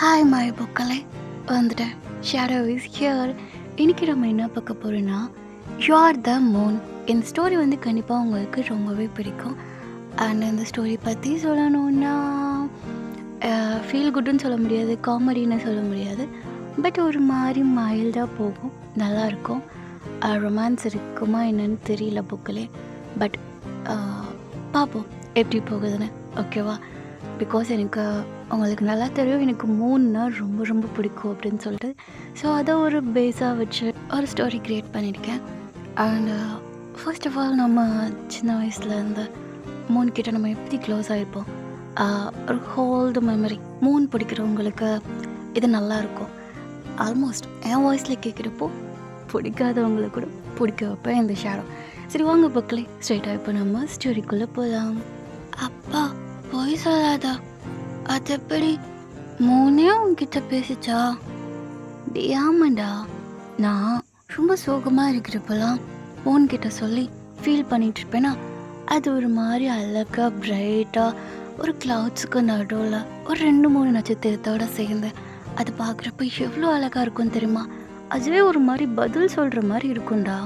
Hi my புக்களே வந்துட்டேன். Shadow is here. இன்னைக்கு நம்ம என்ன பார்க்க போகிறோன்னா யூ ஆர் த மூன். இந்த ஸ்டோரி வந்து கண்டிப்பாக உங்களுக்கு ரொம்பவே பிடிக்கும். அண்ட் இந்த ஸ்டோரி பற்றி சொல்லணுன்னா ஃபீல் குட்டுன்னு சொல்ல முடியாது, காமெடின்னு சொல்ல முடியாது. பட் ஒரு மாதிரி மைல்டாக போகும், நல்லாயிருக்கும். ரொமான்ஸ் இருக்குமா என்னன்னு தெரியல புக்கிலே. பட் பார்ப்போம் எப்படி போகுதுன்னு. ஓகேவா? பிகாஸ் எனக்கு அவங்களுக்கு நல்லா தெரியும் எனக்கு மூணுன்னா ரொம்ப ரொம்ப பிடிக்கும் அப்படின்னு சொல்லிட்டு. ஸோ அதை ஒரு பேஸாக வச்சு ஒரு ஸ்டோரி க்ரியேட் பண்ணியிருக்கேன். அண்ட் ஃபர்ஸ்ட் ஆஃப் ஆல் நம்ம சின்ன வயசில் இருந்த மூன் கிட்ட நம்ம எப்படி க்ளோஸ் ஆகிருப்போம். ஒரு ஹோல்டு மெமரி. மூன் பிடிக்கிறவங்களுக்கு இது நல்லாயிருக்கும். ஆல்மோஸ்ட் என் வாய்ஸில் கேட்குறப்போ பிடிக்காதவங்களுக்கு கூட பிடிக்க வைப்பேன் இந்த ஷேடோ. சரி வாங்க பக்கலே ஸ்ட்ரைட்டாக இப்போ நம்ம ஸ்டோரிக்குள்ளே போகலாம். அப்பா போய் சொல்லாதா, அது எப்படி மூணே உங்ககிட்ட பேசிச்சா? ஆமாண்டா, நான் ரொம்ப சோகமாக இருக்கிறப்பெல்லாம் ஃபோன்கிட்ட சொல்லி ஃபீல் பண்ணிட்டு இருப்பேன்னா அது ஒரு மாதிரி அழகாக பிரைட்டாக ஒரு க்ளவுட்ஸுக்கு நடுவில் ஒரு 2-3 நட்சத்திரத்தோடு சேர்ந்து அது பார்க்குறப்ப எவ்வளோ அழகாக இருக்கும்னு தெரியுமா? அதுவே ஒரு மாதிரி பதில் சொல்கிற மாதிரி இருக்கும்டா.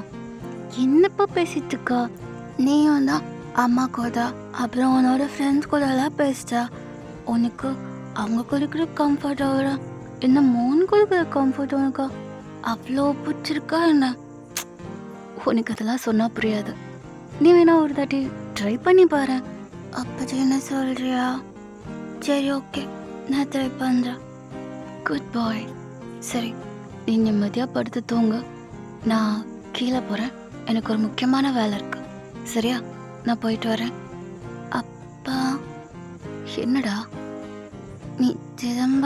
என்னப்பா பேசிட்டுக்கா? நீயும் தான் அம்மா கூட அப்புறம் உன்னோட ஃப்ரெண்ட்ஸ் கூடலாம் பேசிட்டா உனக்கு அவங்க கொடுக்குற கம்ஃபர்ட்டோட என்ன மூணு கொடுக்குற கம்ஃபர்ட் உனக்கா அவ்வளோ பிடிச்சிருக்கா என்ன? உனக்கு அதெல்லாம் சொன்னால் புரியாது. நீ வேணா ஒரு தாட்டி ட்ரை பண்ணி பாரு. அப்படி என்ன சொல்கிறியா? சரி ஓகே, நான் ட்ரை பண்ணுறேன். குட் பாய். சரி, நீ நிம்மதியாக படுத்து தூங்க. நான் கீழே போகிறேன், எனக்கு ஒரு முக்கியமான வேலை இருக்கு. சரியா? நான் போயிட்டு வரேன். அப்பா. என்னடா நீ திரும்ப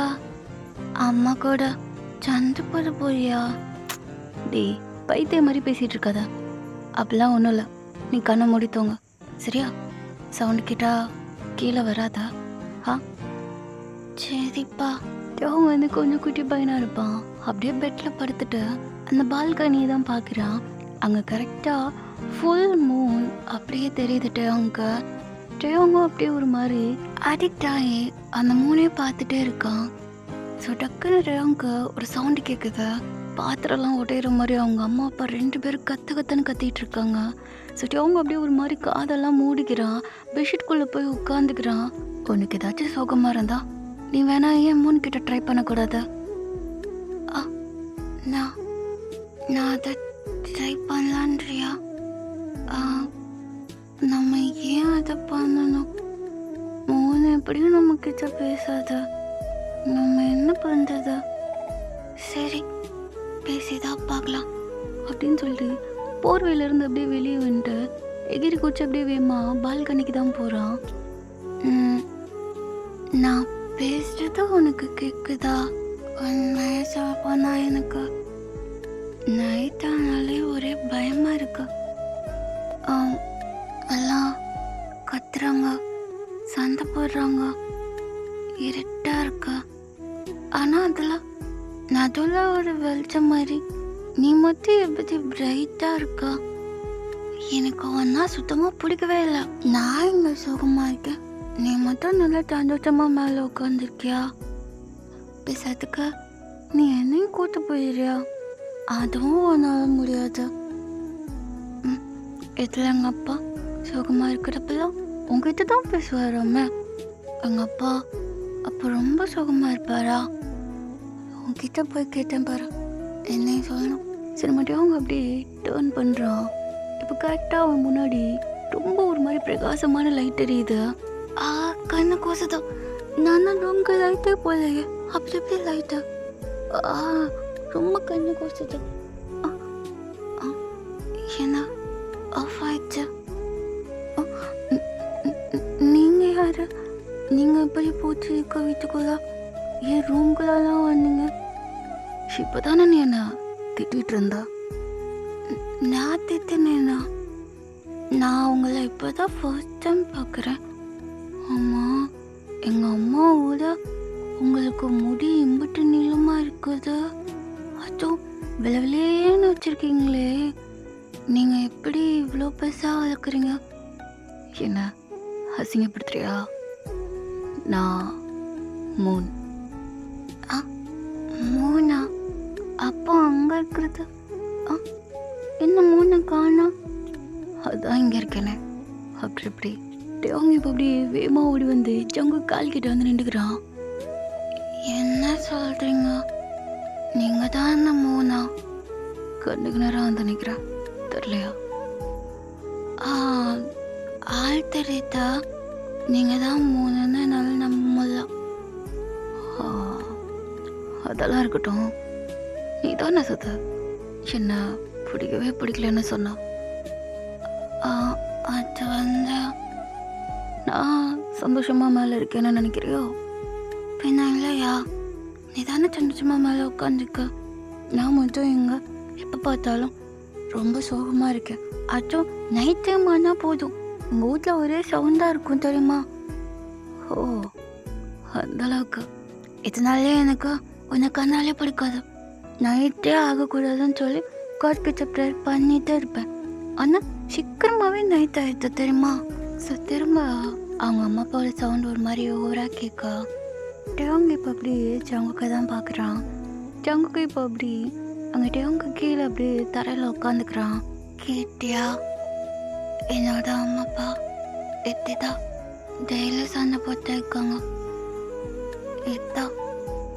அம்மா கூட சண்டை போட போறியா? டே பைத்திய மாதிரி பேசிகிட்டு இருக்காத. அப்படிலாம் ஒன்றும் இல்லை, நீ கண்ணை மூடி தூங்க. சரியா? சவுண்டு கேட்டா கீழே வராதா? சரிப்பா. அவன் வந்து கொஞ்சம் குட்டி பையனாக இருப்பான். அப்படியே பெட்டில் படுத்துட்டு அந்த பால்கனியை தான் பார்க்குறான். அங்கே கரெக்டாக ஃபுல் மூன் அப்படியே தெரியுதுட்டு. அவங்க அப்படியே ஒரு மாதிரி அடிக்ட் ஆகி அந்த மூணையே பார்த்துட்டே இருக்கான். ஸோ டக்குன்னு அவங்க ஒரு சவுண்டு கேட்குது. பாத்திரம்லாம் உடையிற மாதிரி அவங்க அம்மா அப்பா 2 பேரும் கத்துன்னு கத்திட்டு இருக்காங்க. ஸோ அவங்க அப்படியே ஒரு மாதிரி காதெல்லாம் மூடிக்கிறான். பெட்ஷீட்குள்ளே போய் உட்காந்துக்கிறான். உனக்கு ஏதாச்சும் சோகமாக இருந்தா நீ வேணா ஏன் மூணு கிட்ட ட்ரை பண்ணக்கூடாது? நான் அதை ட்ரை பண்ணலான்றியா? நம்ம ஏன் அதை பண்ணணும்? மூணு எப்படியும் நம்ம கிட்ட பேசாத, நம்ம என்ன பண்ணுறது? சரி பேசிதான் பார்க்கலாம் அப்படின்னு சொல்லிட்டு போர்வையிலேருந்து அப்படியே வெளியே வந்துட்டு எகிரி குச்சி அப்படியே வேமா பால்கனிக்கு தான் போகிறான். நான் பேசுறது உனக்கு கேட்குதா? உண்மையை சொல்ல போனா எனக்கு நைட்டானாலே ஒரே பயமாக இருக்கு. எல்லாம் கத்துறாங்க, சண்டை போடுறாங்க, இருட்டாக இருக்கு. ஆனால் அதில் நடுவில் ஒரு வெளிச்சம் மாதிரி நீ மட்டும் எப்படி பிரைட்டாக இருக்கா? எனக்கு ஒன்றா சுத்தமாக பிடிக்கவே இல்லை. நான் இங்கே சுகமாக இருக்கேன், நீ மட்டும் நல்லா சந்தோஷமாக மேலே உட்காந்துருக்கியா? பேசுறதுக்கு நீ என்னையும் கூட்டு போயிடுறியா? அதுவும் ஒன்றால் முடியாது. இதில் எங்கள் அப்பா சுகமாக இருக்கிறப்பெல்லாம் உங்ககிட்ட தான் பேசுவாராமே. எங்கள் அப்பா அப்போ ரொம்ப சுகமாக இருப்பாரா? உங்ககிட்ட போய் கேட்டேன் பாரு, என்னையும் சொல்லணும். சரி மட்டும் அவங்க அப்படியே டேர்ன் பண்ணுறான். இப்போ கரெக்டாக அவன் முன்னாடி ரொம்ப ஒரு மாதிரி பிரகாசமான லைட் எரியுது. கண்ணு கோசதான். நான் ரொம்ப லைட்டே போலையே, அப்படி எப்படி லைட்டு? ரொம்ப கண்ணு கோசது. என்ன ஆஃப் ஆயிடுச்சு? நீங்கள் யார்? நீங்கள் எப்படி போச்சு இருக்க வீட்டுக்குள்ள? ஏன் ரூம்குள்ளெல்லாம் வந்தீங்க? இப்போ தானே நீ என்ன திட்டிகிட்டு இருந்தா? நான் திட்டினேண்ணா? நான் உங்களை இப்போ தான் ஃபர்ஸ்ட் டைம் பார்க்குறேன். ஆமாம், எங்கள் அம்மாவோட உங்களுக்கு முடி இம்புட்டு நீளமாக இருக்குது, அதுவும் விளவிலேன்னு வச்சுருக்கீங்களே. நீங்கள் எப்படி இவ்வளோ பெருசாக வளர்க்குறீங்க? என்ன அசிங்கப்படுத்துறியா? நான் மூன். அது? ஆ, என்ன மூணு காணோம்? அதான் இங்கே இருக்கேனே. அப்படி இப்படி அவங்க இப்போ அப்படி வேகமாக ஓடி வந்து ஜங்கு கால் கிட்ட வந்து நின்றுக்கிறான். என்ன சொல்கிறீங்க? நீங்கள் தான் அந்த மூணா? கண்ணுக்கு நேரம் வந்து நிற்கிறேன். தெரியலையா? ஆ, ஆள் தெரியுதா? நீங்கள் தான் மூணுன்னு என்னால் நம்ப முடியல. ஆ, அதெல்லாம் இருக்கட்டும். நீ தானே சுத்த என்ன பிடிக்கவே பிடிக்கலன்னு சொன்னா? அது வந்து நான் சந்தோஷமாக மேலே இருக்கேன்னு நினைக்கிறியோ? பின்ன இல்லையா? நீ தானே சந்தோஷமாக மேலே உட்காந்துக்க. நான் மட்டும் எங்கே எப்போ பார்த்தாலும் ரொம்ப சோகமாக இருக்கேன். அதுவும் நைட் டைம் ஆனால் போதும் உங்கள் வீட்டில் ஒரே சவுண்டாக இருக்கும் தெரியுமா? ஓ, அந்த அளவுக்கு. இதனாலே எனக்கு உன்னை கண்ணாலே பிடிக்காது. நைட்டே ஆகக்கூடாதுன்னு சொல்லி காட்கிட்ட ப்ரேயர் பண்ணிகிட்டே இருப்பேன். ஆனால் சீக்கிரமாகவே நைட் ஆகிடுது தெரியுமா? ஸோ திரும்ப அவங்க அம்மா அப்பாவோட சவுண்ட் ஒரு மாதிரி ஓவராக கேட்கா. டேவங்க இப்போ அப்படி ஜங்குக்கு தான் பார்க்குறான். ஜங்குக்கு இப்போ அப்படி அங்கே டேவங்க கீழே அப்படி தரையில் உட்காந்துக்கிறான். கேட்டியா? என்னோட அம்மா அப்பா எத்திதான் டெய்லி சண்டை போட்டு இருக்காங்க.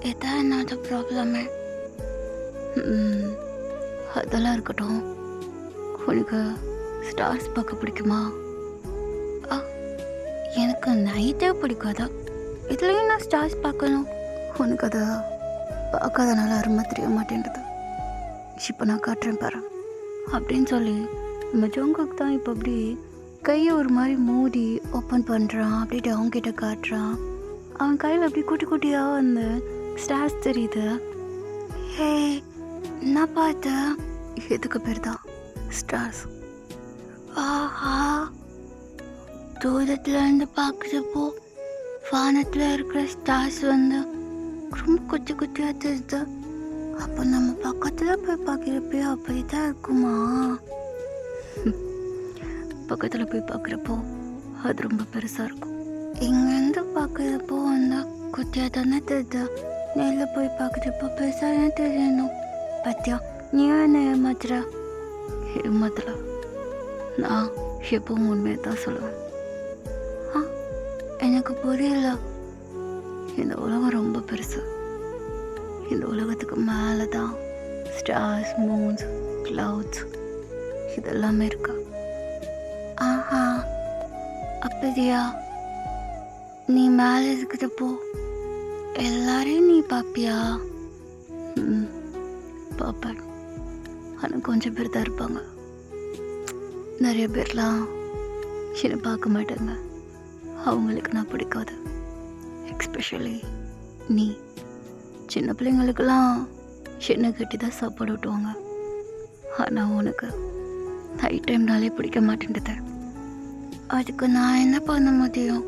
இதான் என்னோட ப்ராப்ளமே. அதெல்லாம் இருக்கட்டும். உனக்கு ஸ்டார்ஸ் பார்க்க பிடிக்குமா? எனக்கு நைட்டே பிடிக்காதா? இதுலேயும் நான் ஸ்டார்ஸ் பார்க்கணும். உனக்கு அதை பார்க்காதனால அருமை தெரிய மாட்டேன்றது. இப்போ நான் காட்டுறேன் பாரு அப்படின்னு சொல்லி நம்ம ஜோங்குக்கு தான் இப்போ அப்படி கையை ஒரு மாதிரி மூடி ஓப்பன் பண்ணுறான். அப்படின்ட்டு அவங்ககிட்ட காட்டுறான். அவன் கையில் அப்படி குட்டி குட்டியாக அந்த ஸ்டார்ஸ் தெரியுது. ஹே, என்ன பார்த்த? இதுக்கு பேர் தான் ஸ்டார்ஸ். ஆஹா, தூரத்துலேருந்து பார்க்குறப்போ வானத்தில் இருக்கிற ஸ்டார்ஸ் வந்து ரொம்ப குட்டி குட்டியாக தெரியுது. அப்போ நம்ம பக்கத்தில் போய் பார்க்குறப்போ அப்படி தான் இருக்குமா? பக்கத்தில் போய் பார்க்குறப்போ அது ரொம்ப பெருசாக இருக்கும். இங்கேருந்து பார்க்குறப்போ வந்து குட்டியாக தானே தெரியுது. நேரில் போய் பார்க்குறப்போ பெருசாக தானே தெரியணும். பத்தியா, நீ என்ன ஏமாத்துற? ஏமாத்தல, நான் எப்பவும் உண்மையை தான் சொல்லுவேன். எனக்கு புரியல. இந்த உலகம் ரொம்ப பெருசு. இந்த உலகத்துக்கு மேலே தான் ஸ்டார்ஸ், மூன்ஸ், கிளவுட்ஸ் இதெல்லாமே இருக்கா? ஆஹா, அப்படியா? நீ மேலே இருக்கிறப்போ எல்லாரையும் நீ பார்ப்பியா? பார்ப்பேன். ஆனால் கொஞ்சம் பேர் தான் இருப்பாங்க. நிறைய பேர்லாம் என்னை பார்க்க மாட்டாங்க. அவங்களுக்கு நான் பிடிக்காது. எக்ஸ்பெஷலி நீ. சின்ன பிள்ளைங்களுக்கெல்லாம் எண்ணெய் கட்டி தான் சாப்பாடு விட்டுவாங்க. ஆனால் உனக்கு நைட் டைம்னாலே பிடிக்க மாட்டேன்டுது. அதுக்கு நான் என்ன பண்ண முடியும்?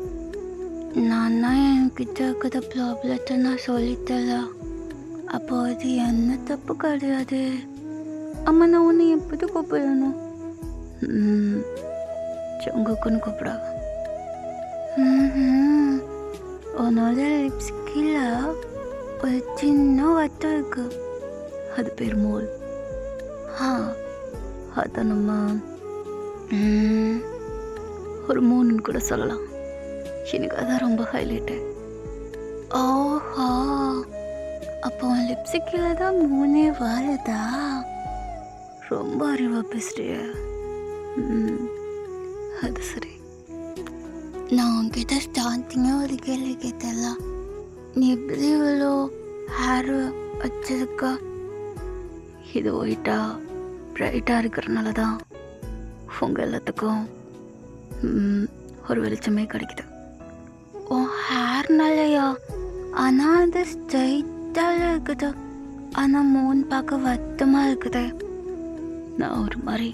நான் தான் என்கிட்ட இருக்கிற ப்ராப்ளத்தை நான் சொல்லித்தல. அப்போ அது என்ன தப்பு கிடையாது. அம்மா, நான் உன்னை எப்படி கூப்பிடணும்? ஜங்குக்குன்னு கூப்பிடா. உன்னோட லிப்ஸ்கில் ஒரு சின்ன வட்டம் இருக்கு. அது பேர் மோல். அதை நம்ம ஒரு மூணுன்னு கூட சொல்லலாம். எனக்கு அதான் ரொம்ப ஹைலைட்டு. ஓஹோ, அப்போ உன் லிப்ஸ்டிக்கில் தான் மூணே வாழுதா? ரொம்ப அறிவாக பேசுறிய. அது சரி. நான் உன்கிட்ட ஸ்டார்டிங்காக ஒரு கேள்வி கேட்டல. நீ எப்படி இவ்வளோ ஹேர் வச்சிருக்க? இது ஒயிட்டாக ப்ரைட்டாக இருக்கிறனால தான் உங்கள் எல்லாத்துக்கும் ஒரு வெளிச்சமே கிடைக்குது. உன் ஹேர்னாலையா? ஆனால் அது ஸ்ட்ரைட்டாக இருக்குது. ஆனால் மூன் பார்க்க வட்டமாக இருக்குது. நான் ஒரு மாதிரி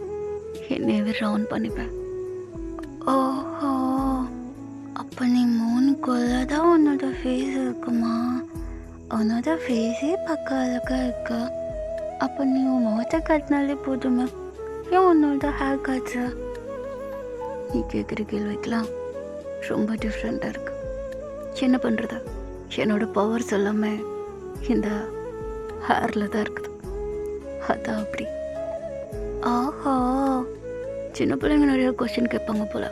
என்னையவே ரவுண்ட் பண்ணிப்பேன். ஓஹோ, அப்போ நீ மூணுக்குள்ளே தான் உன்னோட ஃபேஸ் இருக்குமா? உன்னோட ஃபேஸே பார்க்க அழகாக இருக்கு. அப்போ நீ உன் முகத்தை காட்டினாலே போதுமா? ஏன் உன்னோட ஹேர் காட்டுற? நீ கேட்குற கேள்விக்கெலாம் ரொம்ப டிஃப்ரெண்ட்டாக இருக்கு. என்ன பண்ணுறது? என்னோட பவர்ஸ் எல்லாமே இந்த ஹேரில் தான் இருக்குது. அதான் அப்படி. ஆஹா! சின்ன பிள்ளைங்க நிறைய கொஸ்டின் கேட்பாங்க போல.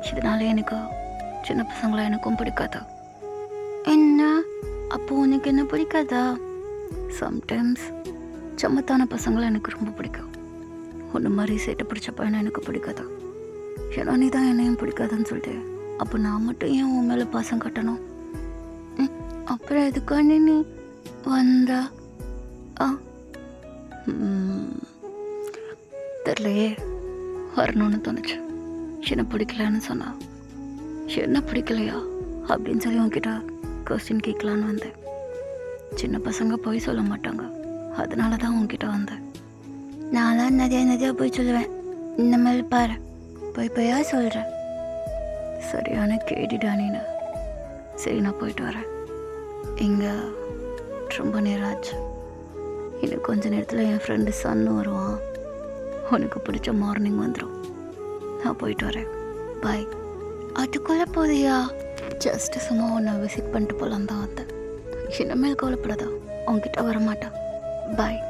இதனால எனக்கு சின்ன பசங்கள எனக்கும் பிடிக்காது. என்ன? அப்போ உனக்கு என்ன பிடிக்காதா? சம்டைம்ஸ் சமத்தான பசங்களை எனக்கு ரொம்ப பிடிக்கும். ஒன்று மாதிரி சேட்டை பிடிச்ச பையனை எனக்கு பிடிக்காது. ஏன்னா நீ தான் என்னையும் பிடிக்காதுன்னு சொல்லிட்டு அப்போ நான் மட்டும் ஏன் உன் மேலே பாசம் கட்டணும்? அப்புறம் எதுக்காண்டி நீ வந்தா? ஆ தெரியலையே, வரணும்னு தோணுச்சு. என்ன பிடிக்கலன்னு சொன்னா. என்ன பிடிக்கலையா அப்படின்னு சொல்லி உன்கிட்ட கொஸ்டின் கேட்கலான்னு வந்தேன். சின்ன பசங்க போய் சொல்ல மாட்டாங்க, அதனால தான் உன்கிட்ட வந்தேன். நான்லாம் நிறையா போய் சொல்லுவேன். இந்த மாதிரி பாரு, போயா சொல்கிறேன். சரியான கேடிடா நீனு. சரி, நான் போயிட்டு வரேன். இங்கே ரொம்ப நேரம் ஆச்சு. இன்னும் கொஞ்ச நேரத்தில் என் ஃப்ரெண்டு சன்னு வருவான். உனக்கு பிடிச்ச மார்னிங் வந்துடும். நான் போயிட்டு வரேன். பாய். அதுக்குள்ளே போதியா? ஜஸ்ட்டு சும்மா உன்னை விசிட் பண்ணிட்டு போகலாம் தான் வந்தேன். இனிமேல் கவலைப்படாதா, உன்கிட்ட வரமாட்டான். பாய்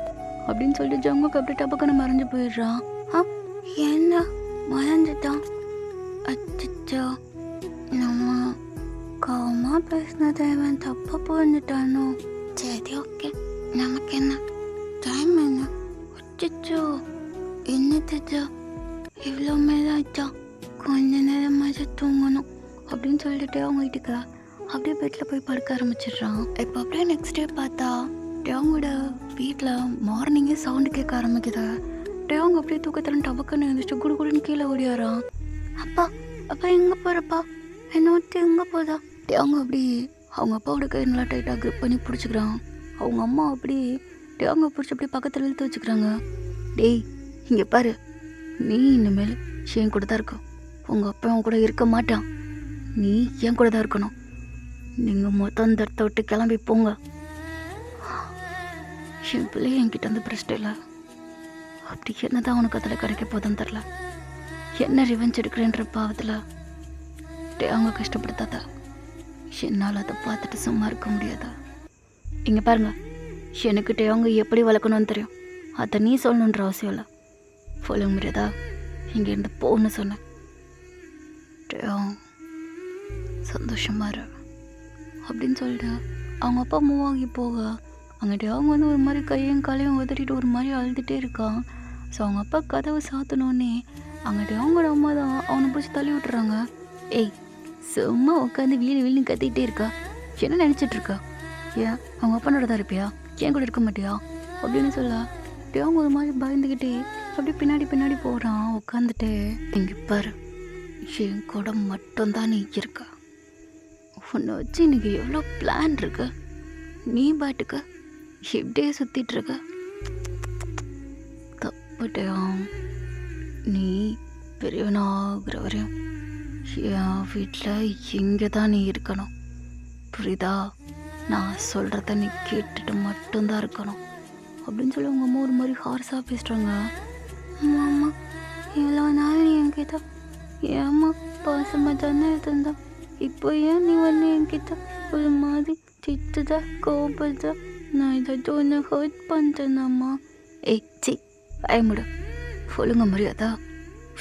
அப்படின்னு சொல்லிட்டு ஜங்குக்கு அப்படியே டபக்குன்னு மறைஞ்சு போயிடுறான். என்ன மறைஞ்சிட்டான்? அச்சோ, நம்ம கோவமாக பேசினதை அவன் தப்பாக புரிஞ்சுட்டானோ? சரி, ஓகே, நமக்கு என்ன டைம் என்ன? அச்சோ, என்னத்தச்சோ இவ்வளோ மேலாச்சா? கொஞ்ச நேரமாச்சும் தூங்கணும் அப்படின்னு சொல்லிட்டு அவங்க வீட்டுக்கு அப்படியே பெட்டில் போய் படுக்க ஆரம்பிச்சிடுறான். இப்போ அப்படியே நெக்ஸ்ட் டே பார்த்தா டேங்கோட வீட்டில் மார்னிங்கே சவுண்டு கேட்க ஆரம்பிக்குது. டேங்க அப்படியே தூக்கத்தில் டபக்குன்னு எழுந்திரிச்சு குடுன்னு கீழே ஓடியாரான். அப்பா எங்கே போகிறப்பா? என்ன விட்டு எங்கே போதா? டேங்க அப்படி அவங்க அப்பாவோட கை நல்லா டைட்டாக க்ரிப் பண்ணி பிடிச்சிக்கிறான். அவங்க அம்மா அப்படி டேங்க பிடிச்சி அப்படி பக்கத்தில் இழுத்து வச்சுக்கிறாங்க. டேய், இங்கே பாரு, நீ இனிமேல் என் கூட தான் இருக்கும். உங்கள் அப்பா அவன் கூட இருக்க மாட்டான். நீ என் கூட தான் இருக்கணும். நீங்கள் மொத்தம் இந்த இடத்த விட்டு கிளம்பி போங்க. என் பிள்ளைய என்கிட்ட வந்து பிரச்சனை இல்லை. அப்படி என்ன தான் அவனுக்கு அதில் கிடைக்க போதுன்னு தெரில. என்ன ரிவெஞ்ச் எடுக்கிறேன்ற பாவத்தில் அவங்க கஷ்டப்படுத்தாதா? என்னால் அதை பார்த்துட்டு சும்மா இருக்க முடியாதா? இங்கே பாருங்க, எனக்கிட்ட அவங்க எப்படி வளர்க்கணும்னு தெரியும். அதை நீ சொல்லணுன்ற அவசியம் இல்லை. சொல்ல முடியாதா? இங்கேருந்து போன்னு சொன்னேன். சந்தோஷமா இரு அப்படின்னு சொல்லிட்டு அவங்க அப்பா மூவ் ஆகி போக அங்கிட்ட அவங்க வந்து ஒரு மாதிரி கையும் காலையும் உதறிட்டு ஒரு மாதிரி அழுதுகிட்டே இருக்கான். ஸோ அவங்க அப்பா கதவை சாத்தினோடனே அங்கிட்ட அவங்களோட அம்மா தான் அவனை பிடிச்சி தள்ளி விட்டுறாங்க. ஏய், சும்மா உட்காந்து வீழ்னு கத்திக்கிட்டே இருக்கா. என்ன நினச்சிட்டு இருக்கா? ஏன் அவங்க அப்பனோட தான் இருப்பியா? ஏன் கூட இருக்க மாட்டியா அப்படின்னு சொல்ல அவங்க ஒரு மாதிரி பயந்துக்கிட்டே அப்படியே பின்னாடி போகிறான் உட்காந்துட்டு. இங்கே பாரு, என் கூட மட்டும்தான் நீ இருக்க. உன்னை வச்சு எனக்கு எவ்வளோ பிளான் இருக்கு. நீ பாட்டுக்கு எப்படியே சுற்றிட்டு இருக்க. தப்புட்டான். நீ பெரியவனாகிற வரையும் என் வீட்டில் இங்கே தான் நீ இருக்கணும். புரியுதா? நான் சொல்கிறத நீ கேட்டுட்டு மட்டும்தான் இருக்கணும் அப்படின்னு சொல்லி உங்கள் அம்மா ஒரு மாதிரி ஹார்ஸாக பேசுகிறாங்க. அம்மா, இவ்வளோ நாள் நீ என்கிட்ட ஏம்மா பாசமாக தானே இருந்தா? இப்போ ஏன் நீ வந்து என்கிட்ட ஒரு மாதிரி திட்டுதா, கோபதா? நான் ஏதாச்சும் ஒன்று ஹர்ட் பண்ணிட்டேனாம்மா? ஏய், சி பயமுட, சொல்லுங்க மரியாதா,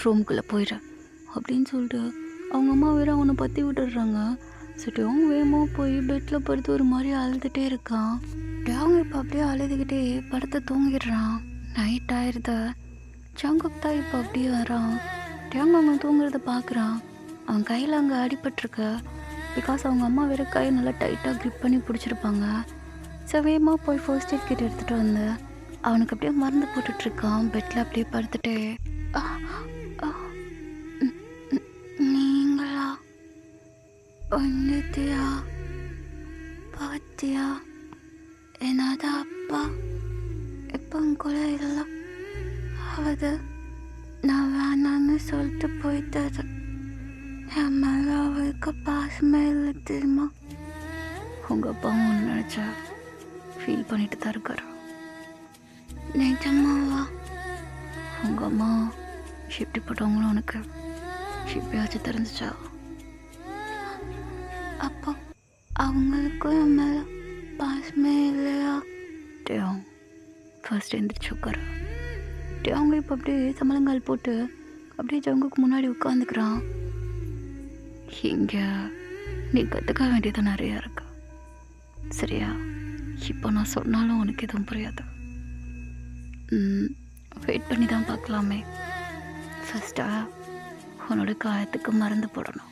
ரூம்குள்ளே போயிடுறேன் அப்படின்னு சொல்லிட்டு அவங்க அம்மா வேற அவனை பற்றி விட்டுடுறாங்க. சரி, அவங்க வேகமாக போய் பெட்டில் படுத்து ஒரு மாதிரி அழுதுகிட்டே இருக்கான். அவங்க இப்போ அப்படியே அழுதுகிட்டே படுத்து தூங்கிடுறான். நைட் ஆயிடுது. ஜங்குக் தான் இப்போ அப்படியே வரான். டேங்க அவன் தூங்குறத பார்க்குறான். அவன் கையில் அங்கே அடிபட்டிருக்கு. பிகாஸ் அவங்க அம்மா வேறு கையை நல்லா டைட்டாக க்ரிப் பண்ணி பிடிச்சிருப்பாங்க. ஸோ வேகமாக போய் ஃபர்ஸ்ட் எய்ட் கிட்ட எடுத்துகிட்டு வந்து அவனுக்கு அப்படியே மருந்து போட்டுட்ருக்கான். பெட்டில் அப்படியே படுத்துட்டு. நீங்களா வந்துட்டியா? பார்த்தியா? என்னோட அப்பா இப்போ கூட இல்லை. அது நான் வேணான்னு சொல்லிட்டு போயிட்டாரு. என் மேலே அவருக்கு பாசமே இல்லை தெரியுமா? உங்கள் அப்பாவும் ஒன்று நினச்சா ஃபீல் பண்ணிட்டு தான் இருக்காரு. நிஜமாவா? உங்கள் அம்மா எப்படிப்பட்டவங்களும் உனக்கு எப்படியாச்சும் தெரிஞ்சிச்சா? அப்போ அவங்களுக்கும் என் மேலே பாசமே இல்லையா? ஃபர்ஸ்ட் எந்திரிச்சு உட்கார. அவங்க இப்போ அப்படியே சம்பளங்கால் போட்டு அப்படியே ஜங்குக்கு முன்னாடி உட்காந்துக்கிறான். இங்கே நீ கற்றுக்க வேண்டியது நிறையா இருக்கு, சரியா? இப்போ நான் சொன்னாலும் உனக்கு எதுவும் புரியாது. வெயிட் பண்ணி தான் பார்க்கலாமே. ஃபஸ்ட்டாக உன்னோட காயத்துக்கு மருந்து போடணும்.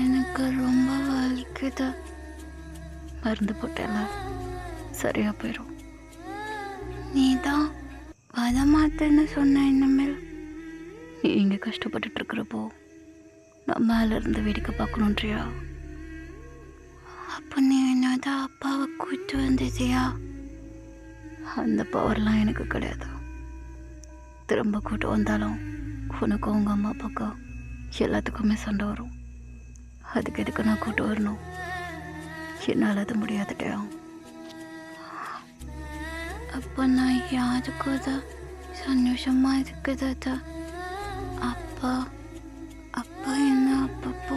எனக்கு ரொம்ப வலிக்குது. மருந்து போட்டேல சரியாக போயிடும். நீ தான் வத மாட்டேன்னு சொன்ன. இனிமேல் நீ இங்கே கஷ்டப்பட்டுருக்கிறப்போ நான் மேலேருந்து வேடிக்கை பார்க்கணுன்றியா? அப்போ நீ என்னதான் அப்பாவை கூட்டு வந்ததியா? அந்த பவர்லாம் எனக்கு கிடையாது. திரும்ப கூட்டு வந்தாலும் உனக்கும் உங்கள் அம்மா அப்பாவுக்கும் எல்லாத்துக்குமே சண்டை வரும். அதுக்கு எதுக்கு நான் கூட்டு வரணும்? என்னால் அது முடியாதுட்டியா? அப்போ நான் யாருக்குதா சந்தோஷமாக இருக்குதா? அப்பா அப்பா என்ன அப்பப்போ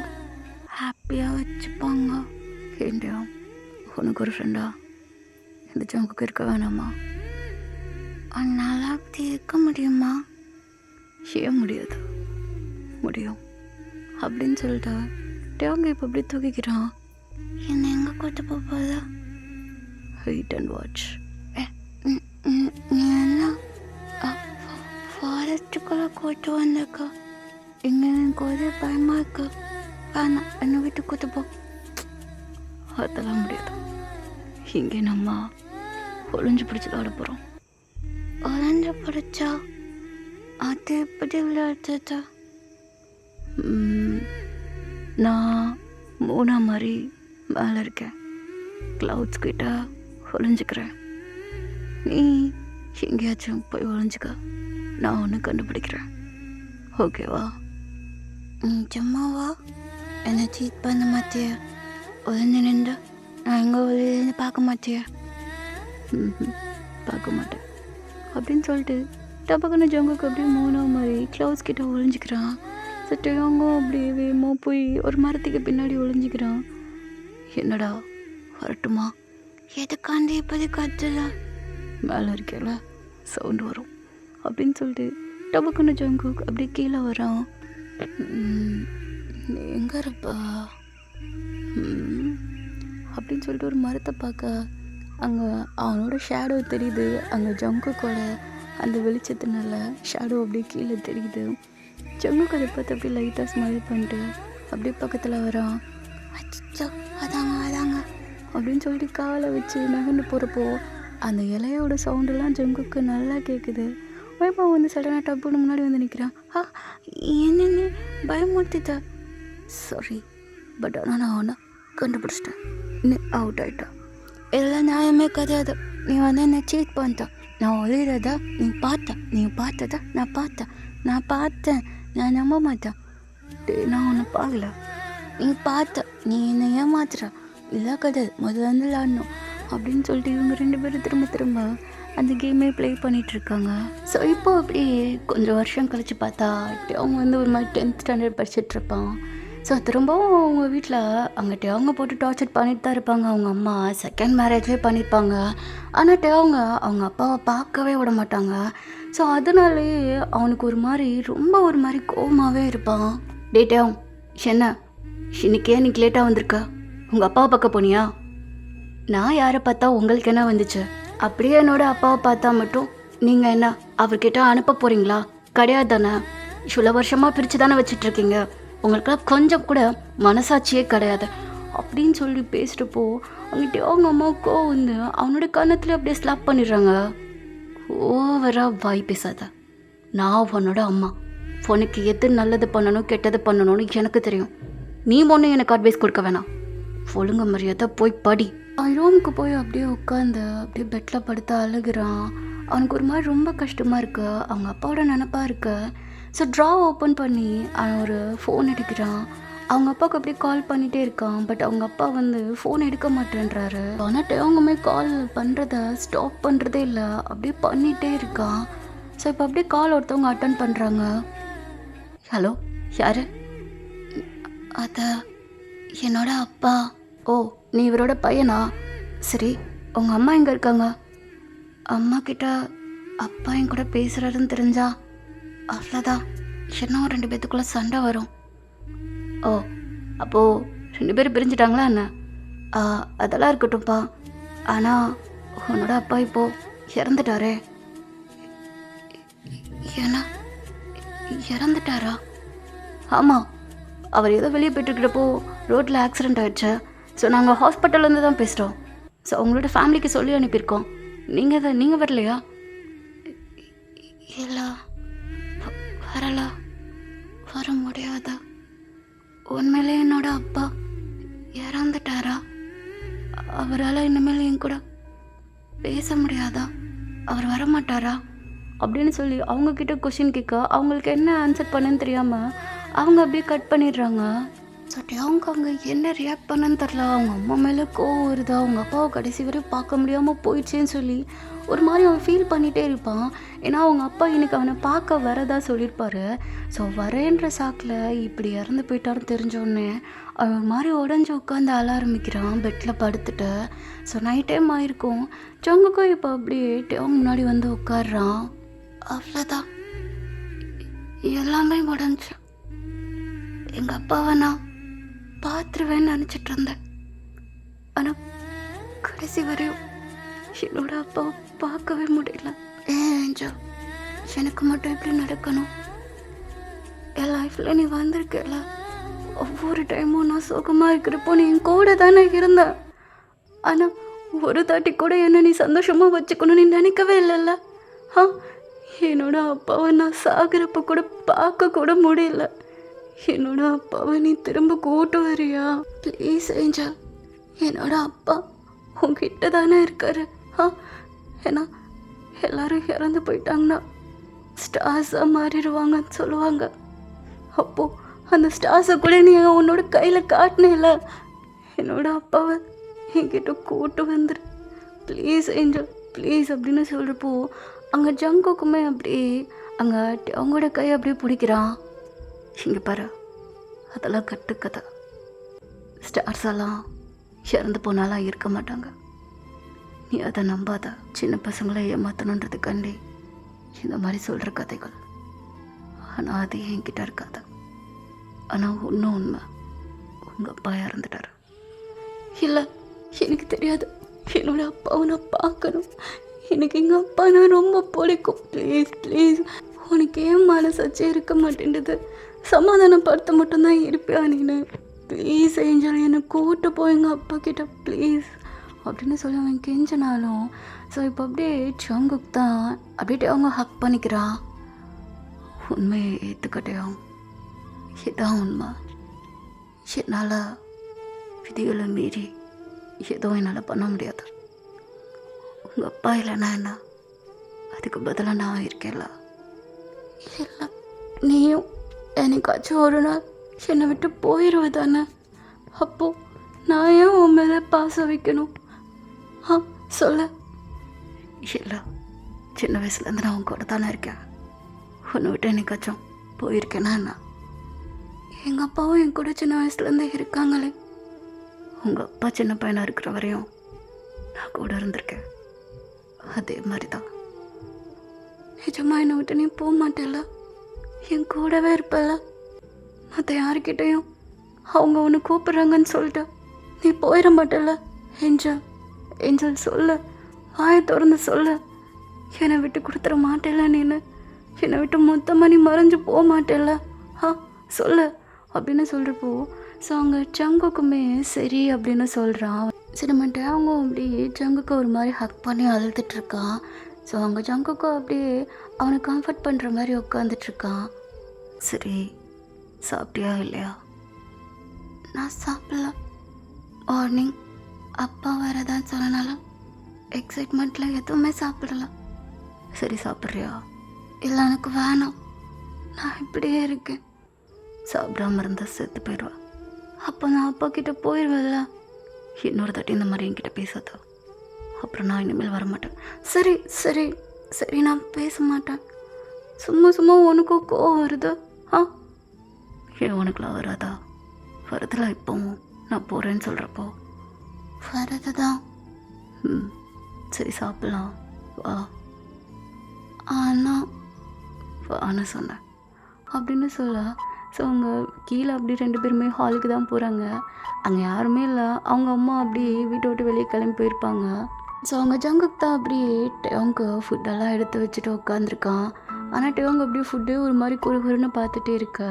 ஹாப்பியாக வச்சுப்பாங்க. ஏண்டியா உனக்கு ஒரு ஃப்ரெண்டா இந்த ஜங்குக்கு இருக்க வேணாமா? அதனால் அப்படி இருக்க முடியுமா? ஏன் முடியாது? முடியும் அப்படின்னு சொல்லிட்டு டேங்க இப்போ அப்படி தூக்கிக்கிறான். என்ன எங்கே கூட்டு போதா? Wait and watch. நீ என்ன ஃபாரஸ்ட்டுக்குள்ளே கூட்டு வந்திருக்கா? இங்கே எனக்கு ஒரே பயமாக இருக்கு. வேணாம், என்னை விட்டு கூட்டு போ. அதெல்லாம் முடியாது. இங்கே நம்ம ஒளிஞ்சு பிடிச்சி விளையாட போகிறோம். ஒளிஞ்சு பிடிச்சா அது எப்படி விளையாடுறதா? நான் மூணா மாதிரி மேலே இருக்கேன். க்ளவுட்ஸ் கிட்ட ஒளிஞ்சுக்கிறேன். நீ எங்கேயாச்சும் போய் ஒளிஞ்சுக்க. நான் ஒன்று கண்டுபிடிக்கிறேன். ஓகேவா? நிஜமாவா? என்னை சீட் பண்ண மாட்டியா? ஒளிஞ்சு நின்று நான் எங்கே ஒளிந்து பார்க்க மாட்டியா? பார்க்க மாட்டேன் அப்படின்னு சொல்லிட்டு டபக்குன்னு ஜங்குக்கு அப்படியே மூணா மாதிரி க்ளவுஸ் கிட்ட ஒளிஞ்சிக்கிறான். சட்டையாங்க அப்படியே வேகமாக போய் ஒரு மரத்துக்கு பின்னாடி ஒளிஞ்சிக்கிறான். என்னடா வரட்டுமா? எதுக்காண்டி இப்போது கத்துல? மேலே இருக்கல சவுண்டு வரும் அப்படின்னு சொல்லிட்டு டபக்குன்னு ஜங்குக் அப்படியே கீழே வரான். எங்கே இருப்பா அப்படின்னு சொல்லிட்டு ஒரு மரத்தை பார்க்க அங்கே அவனோட ஷேடோ தெரியுது. அங்கே ஜங்குக்கோட அந்த வெளிச்சத்தினால ஷேடோ அப்படியே கீழே தெரியுது. ஜங்குக்கு அதை பார்த்து அப்படியே லைட்டாக ஸ்மைல் பண்ணிட்டு அப்படியே பக்கத்தில் வரான். அச்சோ அதாங்க அதாங்க அப்படின்னு சொல்லிட்டு காலை வச்சு நகர்ந்து போகிறப்போ அந்த இலையோட சவுண்டெல்லாம் ஜங்குக்கு நல்லா கேட்குது. பயப்பா வந்து சடனாக டப்புன்னு முன்னாடி வந்து நிற்கிறான். என்னென்ன பயமுறுத்திட்டா? சாரி, பட் ஆனால் நான் அவனை கண்டுபிடிச்சிட்டேன். நீ அவுட் ஆகிட்டா. இதெல்லாம் நியாயமே கிடையாது. நீ வந்து என்னை சீட் பண்ணிட்டான். நான் ஒளிகிறதா நீ பார்த்த, நீ பார்த்ததா நான் பார்த்தேன். நான் நம்ப மாட்டேன். நான் உன்னை பார்க்கல, நீ பார்த்த, நீ என்னை ஏமாத்துற. இதெல்லாம் கிடையாது, முதல்ல வந்து விளாடணும் அப்படின்னு சொல்லிட்டு இவங்க ரெண்டு பேரும் திரும்ப அந்த கேமே ப்ளே பண்ணிகிட்ருக்காங்க. ஸோ இப்போ அப்படி கொஞ்சம் வருஷம் கழித்து பார்த்தா அவங்க வந்து ஒரு மாதிரி 10th ஸ்டாண்டர்ட் படிச்சிட்ருப்பான். ஸோ திரும்பவும் அவங்க வீட்டில் அங்கிட்ட அவங்க போட்டு டார்ச்சர் பண்ணிட்டு தான் இருப்பாங்க. அவங்க அம்மா செகண்ட் மேரேஜே பண்ணியிருப்பாங்க. ஆனால் அவங்க அப்பாவை பார்க்கவே விட மாட்டாங்க. ஸோ அதனாலே அவனுக்கு ரொம்ப ஒரு மாதிரி கோவமாகவே இருப்பான். டேட்டேவ் என்ன இன்னைக்கே நீ லேட்டாக வந்திருக்க? உங்கள் அப்பாவை பார்க்க போனியா? நான் யாரை பார்த்தா உங்களுக்கு என்ன வந்துச்சு? அப்படியே என்னோட அப்பாவை பார்த்தா மட்டும் நீங்கள் என்ன அவர்கிட்ட அனுப்ப போகிறீங்களா? கிடையாது தானே. இவ்வளோ வருஷமாக பிரித்து தானே வச்சிட்ருக்கீங்க. உங்களுக்கெல்லாம் கொஞ்சம் கூட மனசாட்சியே கிடையாது அப்படின்னு சொல்லி பேசிட்டப்போ அங்கிட்ட அவங்க அம்மாவுக்கோ வந்து அவனோட கன்னத்தில் அப்படியே ஸ்லாப் பண்ணிடுறாங்க. ஓவராக வாய் பேசாத. நான் உன்னோட அம்மா. உனக்கு எது நல்லது பண்ணணும் கெட்டது பண்ணணும்னு எனக்கு தெரியும். நீ ஒன்றும் எனக்கு அட்வைஸ் கொடுக்க வேணாம். ஒழுங்க மரியாதை போய் படி. அவன் ரூமுக்கு போய் அப்படியே உட்காந்து அப்படியே பெட்டில் படுத்து அழுகிறான். அவனுக்கு ஒரு மாதிரி ரொம்ப கஷ்டமாக இருக்கு. அவங்க அப்பாவோட நினப்பாக இருக்கு. ஸோ ட்ரா ஓப்பன் பண்ணி அவன் ஒரு ஃபோன் எடுக்கிறான். அவங்க அப்பாவுக்கு அப்படியே கால் பண்ணிகிட்டே இருக்கான். பட் அவங்க அப்பா வந்து ஃபோன் எடுக்க மாட்டேன்றாரு. ஆனால் அவங்கமே கால் பண்ணுறத ஸ்டாப் பண்ணுறதே இல்லை, அப்படியே பண்ணிகிட்டே இருக்கான். ஸோ இப்போ அப்படியே கால் ஒருத்தவங்க அட்டன் பண்ணுறாங்க. ஹலோ, யார்? அது என்னோட அப்பா. ஓ, நீ இவரோட பையனா? சரி, உங்கள் அம்மா எங்கே இருக்காங்க? அம்மா கிட்ட அப்பா என் கூட பேசுகிறாருன்னு தெரிஞ்சா அவ்வளோதான், இன்னும் 2 பேத்துக்குள்ளே சண்டை வரும். ஓ, அப்போது 2 பேரும் பிரிஞ்சுட்டாங்களா என்ன? அதெல்லாம் இருக்கட்டும்ப்பா. ஆனால் உன்னோட அப்பா இப்போது இறந்துட்டாரே. ஏன்னா இறந்துட்டாரா? ஆமாம், அவர் ஏதோ வெளியே போயிட்டுருக்கிறப்போ ரோட்டில் ஆக்சிடெண்ட் ஆகிடுச்சு. ஸோ நாங்கள் ஹாஸ்பிட்டல்லேருந்து தான் பேசுகிறோம். ஸோ அவங்களோட ஃபேமிலிக்கு சொல்லி அனுப்பியிருக்கோம். நீங்கள் வரலையா? இல்லை, வரல, வர முடியாதா? உண்மையிலே என்னோட அப்பா இறந்துட்டாரா? அவரால் இனிமேல் என் கூட பேச முடியாதா? அவர் வரமாட்டாரா அப்படின்னு சொல்லி அவங்கக்கிட்ட கொஷின் கேட்க அவங்களுக்கு என்ன ஆன்சர் பண்ணுன்னு தெரியாமல் அவங்க அப்படியே கட் பண்ணிடுறாங்க. சரி, அவங்க அங்கே என்ன ரியாக்ட் பண்ணன்னு தெரில. அவங்க அம்மா மேலே கோவம் வருதா, அவங்க அப்பாவை கடைசி வரை பார்க்க முடியாமல் போயிடுச்சேன்னு சொல்லி ஒரு மாதிரி அவன் ஃபீல் பண்ணிகிட்டே இருப்பான். ஏன்னா அவங்க அப்பா இன்னைக்கு அவனை பார்க்க வரதா சொல்லியிருப்பாரு. ஸோ வரேன்ற சாக்கில் இப்படி இறந்து போயிட்டாருன்னு தெரிஞ்சோடனே அவன் ஒரு மாதிரி உடஞ்சி உட்காந்து அழ ஆரம்பிக்கிறான் பெட்டில் படுத்துட்டு. ஸோ நைட் டைம் ஆயிருக்கும். ஜங்குக்கும் இப்போ அப்படியே அவன் முன்னாடி வந்து உட்காடுறான். அவ்வளோதான், எல்லாமே உடஞ்சி. எங்கள் அப்பாவை நான் பார்த்துருவேன்னு நினச்சிட்டு இருந்தேன். ஆனால் கடைசி வரையும் என்னோட அப்பாவை பார்க்கவே முடியல. ஏஞ்சோ, எனக்கு மட்டும் எப்படி நடக்கணும்? என் லைஃப்பில் நீ வந்திருக்கல, ஒவ்வொரு டைமும் நான் சுகமாக இருக்கிறப்போ நீ என் கூட தானே இருந்த. ஆனால் ஒரு தாட்டி கூட என்ன நீ சந்தோஷமாக வச்சுக்கணும்னு நீ நினைக்கவே இல்லைல்ல. என்னோட அப்பாவை நான் சாகிறப்ப கூட பார்க்க கூட முடியல. என்னோட அப்பாவை நீ திரும்ப கூட்டு வரியா ப்ளீஸ் ஏஞ்சல்? என்னோட அப்பா உங்ககிட்ட தானே இருக்காரு. ஏன்னா எல்லாரும் இறந்து போயிட்டாங்கன்னா ஸ்டார்ஸாக மாறிடுவாங்கன்னு சொல்லுவாங்க. அப்போது அந்த ஸ்டார்ஸை கூட நீ உன்னோட கையில் காட்டினில்ல. என்னோட அப்பாவை என்கிட்ட கூட்டு வந்துரு ப்ளீஸ் ஏஞ்சல், ப்ளீஸ் அப்படின்னு சொல்கிறப்போ அங்கே ஜங்குக்குமே அப்படியே அங்கே அவங்களோட கையை அப்படியே பிடிக்கிறான். இங்கே பாரு, அதெல்லாம் கட்டுக்கதை. ஸ்டார்ஸ் எல்லாம் இறந்து போனாலாம் இருக்க மாட்டாங்க. நீ அதை நம்பாத. சின்ன பசங்களை ஏமாற்றணுன்றதுக்காண்டி இந்த மாதிரி சொல்கிற கதைகள். ஆனால் அது என்கிட்ட இருக்காது. ஆனால் ஒன்றும் உண்மை, உங்கள் அப்பா இறந்துட்டார். இல்லை, எனக்கு தெரியாது. என்னோட அப்பாவை நான் பார்க்கணும். எனக்கு எங்கள் அப்பா நான் ரொம்ப பிடிக்கும். ப்ளீஸ் ப்ளீஸ், உனக்கு ஏன் மனசாச்சே இருக்க மாட்டேன்றது? சமாதானப்படுத்த மட்டும்தான் இருப்பியா நீனு? ப்ளீஸ் ஏஞ்சல், என்னை கூட்டு போய் எங்கள் அப்பா கிட்ட ப்ளீஸ் அப்படின்னு சொல்லி அவன் கெஞ்சினாலும். ஸோ இப்போ அப்படியே ஜங்குக் தான் அப்படியே அவங்க ஹக் பண்ணிக்கிறான். உண்மையை ஏற்றுக்கட்டையும், இதுதான் உண்மை. என்னால் விதிகளை மீறி எதுவும் என்னால் பண்ண முடியாது. உங்கள் அப்பா இல்லைன்னா என்ன, அதுக்கு பதிலாக நான் இருக்கேன்ல. இல்லை, நீயும் என்னைக்காச்சும் ஒரு நாள் என்னை விட்டு போயிடுவ தானே. அப்போது நான் ஏன் உன் மேலே பாசம் வைக்கணும்? சொல்ல. இல்லை, சின்ன வயசுலேருந்து நான் உன் கூட தானே இருக்கேன். உன்னை விட்டு என்னைக்காச்சும் போயிருக்கேன்னா என்ன? எங்கள் அப்பாவும் என் கூட சின்ன வயசுலேருந்தே இருக்காங்களே. உங்கள் அப்பா சின்ன பையனாக இருக்கிற வரையும் நான் கூட இருந்திருக்கேன். அதே மாதிரி தான் நிஜமாக என்னை விட்டு நீ போக மாட்டேல்ல, என் கூடவே இருப்பல்ல. மற்ற யாருக்கிட்டையும் அவங்க ஒன்று கூப்பிட்றாங்கன்னு சொல்லிட்டு நீ போயிட மாட்டேல்ல. ஏஞ்சல், ஏஞ்சல் சொல்லு, வாயை திறந்து சொல்லு. என்னை விட்டு கொடுத்துட மாட்டேல்ல நீனு? என்னை விட்டு மொத்தமாக நீ மறைஞ்சு போக மாட்டேல்ல? சொல்லு அப்படின்னு சொல்கிறப்போ ஸோ அவங்க ஜங்குக்குமே சரி அப்படின்னு சொல்கிறான். சரி மட்டும் அவங்க அப்படியே ஜங்குக்கு ஒரு மாதிரி ஹக் பண்ணி அழுதுட்ருக்கான். ஸோ அவங்க ஜங்குக்கும் அப்படியே அவனை கம்ஃபர்ட் பண்ணுற மாதிரி உட்காந்துட்ருக்கான். சரி, சாப்பிட்டியா இல்லையா? நான் சாப்பிடல. மார்னிங் அப்பா வரதான் சொன்னனாலும் எக்ஸைட்மெண்ட்டில் எதுவுமே சாப்பிடல. சரி, சாப்பிட்றியா? இல்லை, எனக்கு வேணாம், நான் இப்படியே இருக்கேன். சாப்பிடாம இருந்தால் செத்து போயிடுவேன். அப்போ நான் அப்பா கிட்டே போயிடுவேன்ல. இன்னொரு தாட்டி இந்த மாதிரி என்கிட்ட பேசாத, அப்புறம் நான் இனிமேல் வரமாட்டேன். சரி சரி சரி, நான் பேச மாட்டேன். சும்மா சும்மா உனக்கும் கோவம் வருது. ஏன் உனக்குலாம் வராதா? வருதுல இப்போவும் நான் போகிறேன்னு சொல்கிறப்போ. வரது தான். சரி, சாப்பிட்லாம் வா. ஆனால் வான்னு சொன்னேன் அப்படின்னு சொல்ல. ஸோ அவங்க கீழே அப்படி 2 பேருமே ஹாலுக்கு தான் போகிறாங்க. அங்கே யாருமே இல்லை. அவங்க அம்மா அப்படியே வீட்டை விட்டு வெளியே கிளம்பி போயிருப்பாங்க. ஸோ அவங்க ஜங்குக்கு தான் அப்படியே டேவுங்க ஃபுட்டெல்லாம் எடுத்து வச்சுட்டு உட்காந்துருக்கான். ஆனால் டேவுங்க அப்படியே ஃபுட்டே ஒரு மாதிரி குறுகுறுன்னு பார்த்துட்டே இருக்க.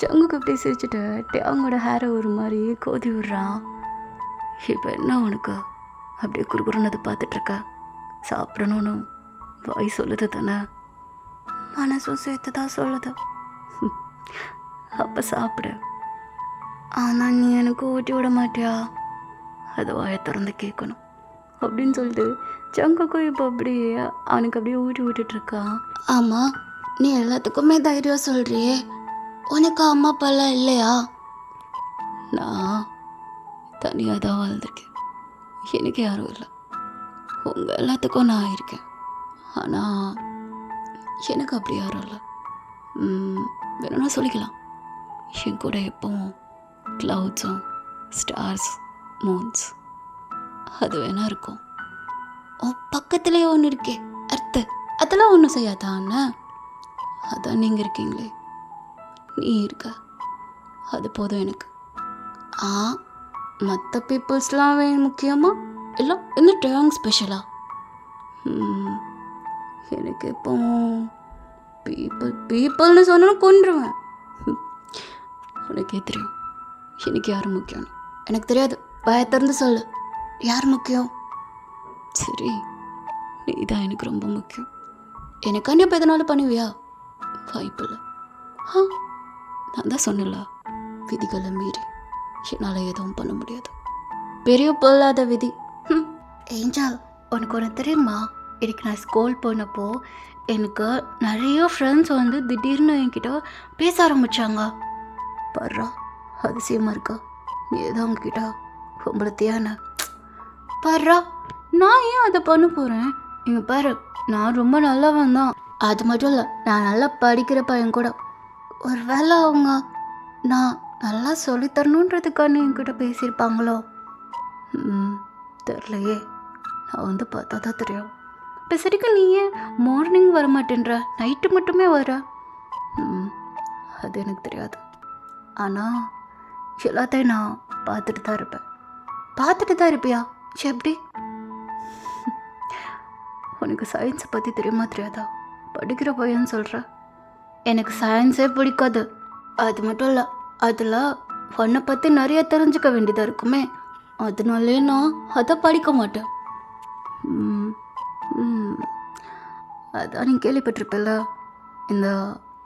ஜங்குக்கு அப்படியே சிரிச்சுட்டு டேவங்கோட ஹேரை ஒரு மாதிரி கோதி விடுறான். இப்போ என்ன உனக்கு அப்படியே குறுகுறுன்னு பார்த்துட்ருக்க? சாப்பிடணும்னு வாய் சொல்லுது தானே, மனசும் சேர்த்து தான் சொல்லுது. அப்போ சாப்பிடு. ஆனால் நீ எனக்கு ஊட்டி விட மாட்டியா? அதை வாயை திறந்து கேட்கணும் அப்படின்னு சொல்லிட்டு ஜங்குக்கும் இப்போ அப்படியே அவனுக்கு அப்படியே ஊட்டி விட்டுட்ருக்கான். ஆமாம், நீ எல்லாத்துக்குமே தைரியம் சொல்கிறியே, உனக்கு அம்மா அப்பாலாம் இல்லையா? நான் தனியாக தான் வாழ்ந்திருக்கேன். எனக்கு யாரும் இல்லை. உங்கள் எல்லாத்துக்கும் நான் இருக்கேன். ஆனால் எனக்கு அப்படி யாரும் இல்லை. வேணும்னா சொல்லிக்கலாம். என் கூட எப்பவும் க்ளவுட்ஸும் ஸ்டார்ஸ் மூன்ஸ் அது வேணா இருக்கும். உன் பக்கத்துலேயே ஒன்று இருக்கே அர்த்த, அதெல்லாம் ஒன்றும் செய்யாதான்னு. அதான் நீங்கள் இருக்கீங்களே, நீ இருக்க, அது போதும் எனக்கு. மற்ற பீப்புள்ஸ்லாம் முக்கியமா இல்லை இந்த டேங் ஸ்பெஷலா? எனக்கு இப்போ பீப்புள்னு சொன்னா கொன்றுவேன். உனக்கே தெரியும் எனக்கு யார் முக்கியம். எனக்கு தெரியாது, வாயை திறந்து சொல்லு, யார் முக்கியம்? சரி, நீ தான் எனக்கு ரொம்ப முக்கியம். எனக்காண்டி அப்போ எதனால பண்ணுவியா? வாய்ப்பில்லை. நான் தான் சொன்னல, விதிகளை மீறி என்னால் எதுவும் பண்ண முடியாது. பெரிய பொல்லாத விதி. ஏஞ்சல், உனக்கு ஒன்று தெரியுமா? எனக்கு நான் ஸ்கூல் போனப்போ எனக்கு நிறைய ஃப்ரெண்ட்ஸ் வந்து திடீர்னு என்கிட்ட பேச ஆரம்பித்தாங்க. பர்றா, அதிசயமாக இருக்கா? நீ ஏதோ உங்ககிட்ட உங்களத்தையான பர்றா, நான் ஏன் அதை பண்ண போகிறேன்? இங்கே பாரு, நான் ரொம்ப நல்லவன் தான். அது மட்டும் இல்லை, நான் நல்லா படிக்கிற பையன் கூட. ஒரு வேளை அவங்க நான் நல்லா சொல்லித்தரணுன்றதுக்கான என்கிட்ட பேசியிருப்பாங்களோ? தெரிலையே. நான் வந்து பார்த்தா தான் தெரியும். இப்போ சரிக்கு நீ ஏன் மார்னிங் வர மாட்டேன்ற, நைட்டு மட்டுமே வர? அது எனக்கு தெரியாது. ஆனால் எல்லாத்தையும் நான் பார்த்துட்டு தான் இருப்பேன். பார்த்துட்டு தான் இருப்பியா? எப்படி? உனக்கு சயின்ஸை பற்றி தெரியுமா தெரியாதா? படிக்கிற பையன்னு சொல்கிற. எனக்கு சயின்ஸே பிடிக்காது. அது மட்டும் இல்லை, அதில் உன்னை பற்றி நிறைய தெரிஞ்சுக்க வேண்டியதாக இருக்குமே, அதனாலே நான் அதை படிக்க மாட்டேன். அதான் நீ கேள்விப்பட்டிருப்பில்ல, இந்த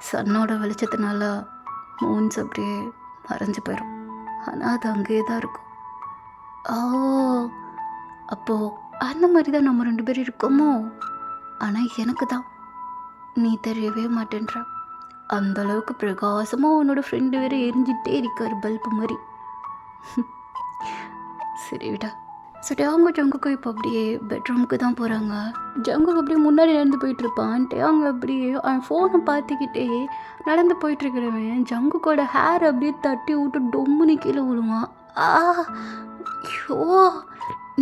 சன்னோட வெளிச்சத்தினால மூன்ஸ் அப்படியே மறைஞ்சு போயிடும். ஆனால் அது அங்கேயே தான் இருக்கும். அப்போது அந்த மாதிரி தான் நம்ம 2 பேரும் இருக்கோமோ? ஆனால் எனக்கு தான் நீ தெரியவே மாட்டேன்ற. அந்தளவுக்கு பிரகாசமாக உன்னோட ஃப்ரெண்டு வேறு எரிஞ்சிட்டே இருக்கார், பல்பு மாதிரி. சரி விடா. சரி, அவங்க ஜங்குக்கு இப்போ அப்படியே பெட்ரூமுக்கு தான் போகிறாங்க. ஜங்குக்கு அப்படியே முன்னாடி நடந்து போயிட்டுருப்பான்ட்டு அவங்க அப்படியே அவன் ஃபோனை பார்த்துக்கிட்டே நடந்து போயிட்டுருக்கிறவன் ஜங்குக்கோட ஹேர் அப்படியே தட்டி விட்டு டொம்முனி கீழே விடுவான். ஐயோ,